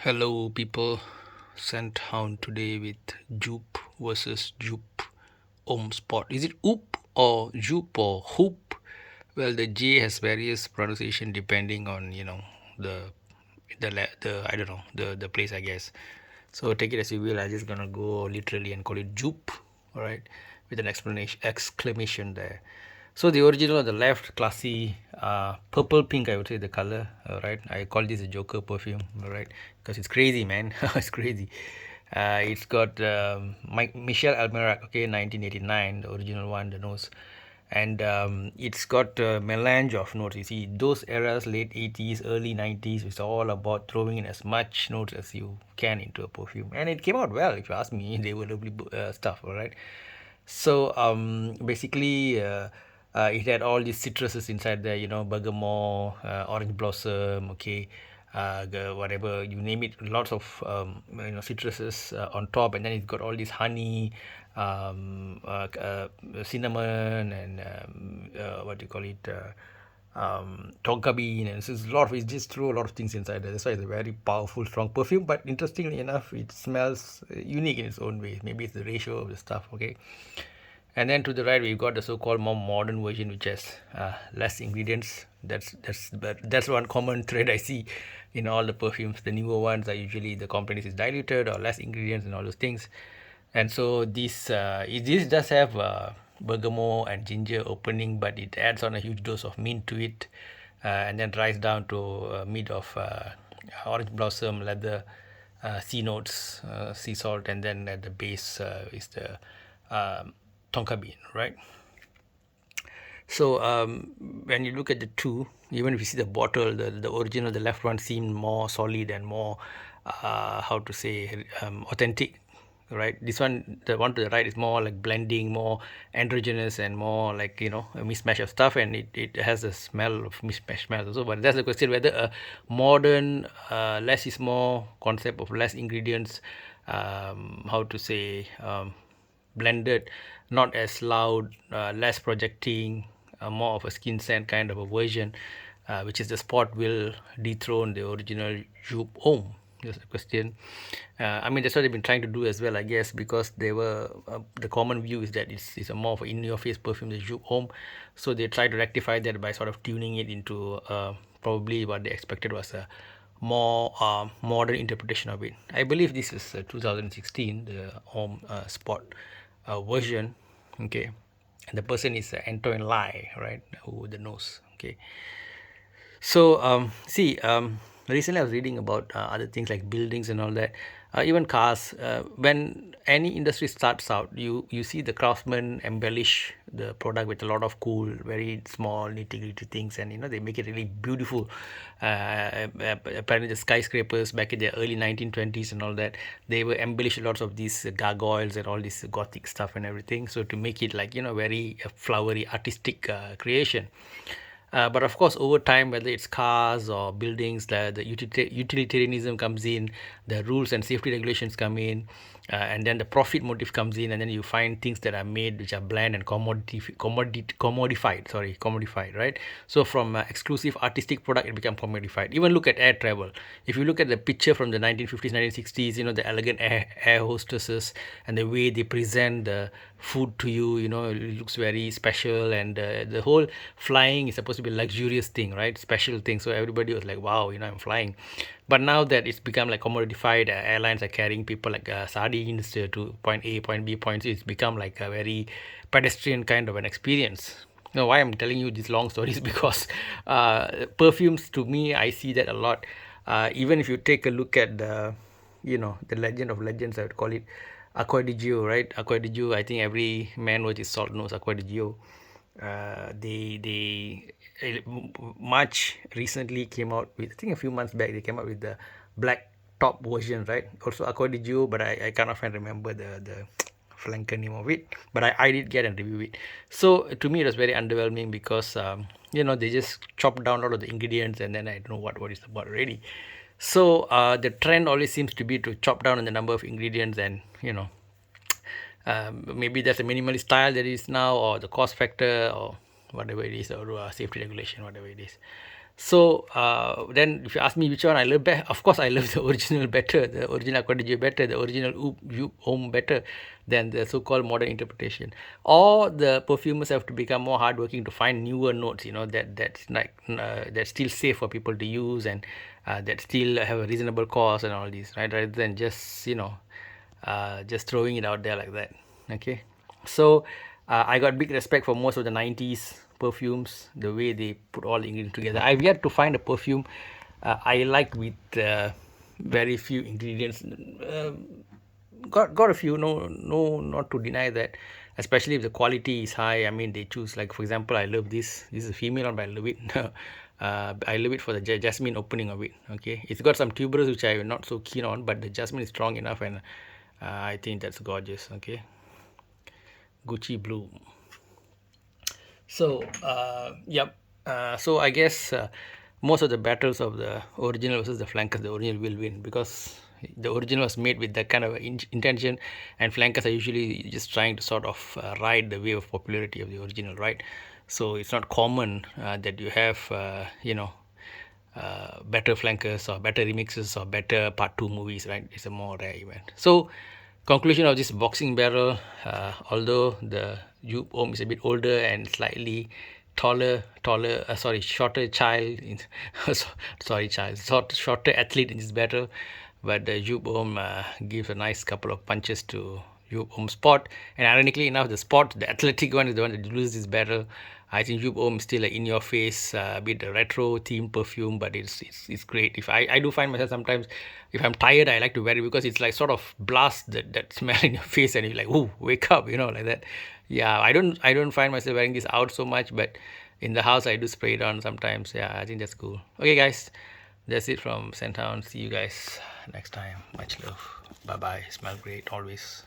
Hello, people. Sent Hound today with Joop versus Joop Om Spot. Is it Oop or Joop or Hoop? Well, the J has various pronunciation depending on the the I don't know the place, I guess. So take it as you will. I'm just gonna go literally and call it Joop, all right, with an explanation exclamation there. So the original on the left, classy, purple pink, I would say the color, right? I call this a Joker perfume, right? Because it's crazy, man. It's crazy. It's got Michelle Almerac, okay, 1989, the original one, the nose, and it's got a melange of notes. You see, those eras, late 80s, early 90s, it's all about throwing in as much notes as you can into a perfume, and it came out well. If you ask me, they were lovely stuff, all right. So basically, it had all these citruses inside there, bergamot, orange blossom, okay, whatever you name it, lots of citruses on top, and then it got all this honey, cinnamon, and what do you call it? Tonka bean, and so it's a lot of, it just threw a lot of things inside there. That's why it's a very powerful, strong perfume. But interestingly enough, it smells unique in its own way. Maybe it's the ratio of the stuff, okay. And then to the right, we've got the so-called more modern version, which has less ingredients. That's one common thread I see in all the perfumes. The newer ones are usually the components is diluted or less ingredients and all those things. And so this does have bergamot and ginger opening, but it adds on a huge dose of mint to it, and then dries down to mid of orange blossom, leather, sea notes, sea salt, and then at the base is the tonka bean, right? So when you look at the two, even if you see the bottle, the original, the left one seemed more solid and more, how to say, authentic, right? This one, the one to the right, is more like blending, more androgynous, and more like a mismatch of stuff, and it has a smell of mismatch smell also. But that's the question: whether a modern, less is more concept of less ingredients, how to say. Blended, not as loud, less projecting, more of a skin scent kind of a version, which is the spot will dethrone the original Joop Homme. That's the question. I mean, that's what they've been trying to do as well, I guess, because they were the common view is that it's a more of an in-your-face perfume, the Joop Homme. So they try to rectify that by sort of tuning it into probably what they expected was a more modern interpretation of it. I believe this is 2016, the Homme Spot version, okay, and the person is Antoine Lai, right, who the nose, okay. So see, recently I was reading about other things like buildings and all that, even cars. When any industry starts out, you see the craftsmen embellish the product with a lot of cool, very small nitty-gritty things, and they make it really beautiful. Apparently, the skyscrapers back in the early 1920s and all that, they were embellished lots of these gargoyles and all this gothic stuff and everything. So to make it like very flowery, artistic creation. But of course, over time, whether it's cars or buildings, the utilitarianism comes in, the rules and safety regulations come in, and then the profit motive comes in, and then you find things that are made which are bland and commodified. Sorry, commodified, right? So from exclusive artistic product, it become commodified. Even look at air travel. If you look at the picture from the 1950s, 1960s, the elegant air hostesses and the way they present the food to you, it looks very special, and the whole flying is supposed to be a luxurious thing, right? Special thing. So everybody was like, wow, I'm flying. But now that it's become like commodified, airlines are carrying people like sardines to point A, point B, point C. It's become like a very pedestrian kind of an experience. Now, why I'm telling you these long stories because perfumes, to me, I see that a lot. Even if you take a look at the legend of legends, I would call it Acqua di Gio, right? Acqua di Gio, I think every man with his salt knows Acqua di Gio. March recently came out with, I think a few months back, they came out with the black top version, right? Also Acqua di Gio, but I cannot find remember the flanker name of it, but I did get and review it. So to me it was very underwhelming because they just chopped down a lot of the ingredients, and then I don't know what is about already. So the trend always seems to be to chop down on the number of ingredients, and maybe that's a minimalist style that is now, or the cost factor, or whatever it is, or safety regulation, whatever it is. So then, if you ask me which one I love better, of course I love the original better, the original Aquatic better, the original Joop Homme better than the so-called modern interpretation. Or the perfumers have to become more hardworking to find newer notes, that's like that's still safe for people to use, and that still have a reasonable cost and all these, right? Rather than just throwing it out there like that. Okay, so I got big respect for most of the 90s perfumes, the way they put all the ingredients together. I've yet to find a perfume I like with very few ingredients. Got a few, no, not to deny that, especially if the quality is high. I mean, they choose, like, for example, I love this is a female one, but I love it. I love it for the jasmine opening of it. Okay, it's got some tuberose which I'm not so keen on, but the jasmine is strong enough, and I think that's gorgeous. Okay, Gucci Blue. So, yep. So I guess most of the battles of the original versus the flankers, the original will win, because the original was made with that kind of intention, and flankers are usually just trying to sort of ride the wave of popularity of the original, right? So it's not common that you have, better flankers or better remixes or better part two movies, right? It's a more rare event. So, conclusion of this boxing battle, although the Joop Om is a bit older and slightly shorter child, shorter athlete in this battle, but the Joop Om gives a nice couple of punches to Joop Om's spot, and ironically enough, the athletic one, is the one that loses this battle. I think Joop Om is still in your face, a bit retro themed perfume, but it's great. If I do find myself sometimes, if I'm tired, I like to wear it because it's like sort of blast that smell in your face, and you're like, "Ooh, wake up," like that. Yeah, I don't find myself wearing this out so much, but in the house I do spray it on sometimes. Yeah, I think that's cool. Okay, guys, that's it from Sandtown. See you guys next time. Much love. Bye bye. Smell great always.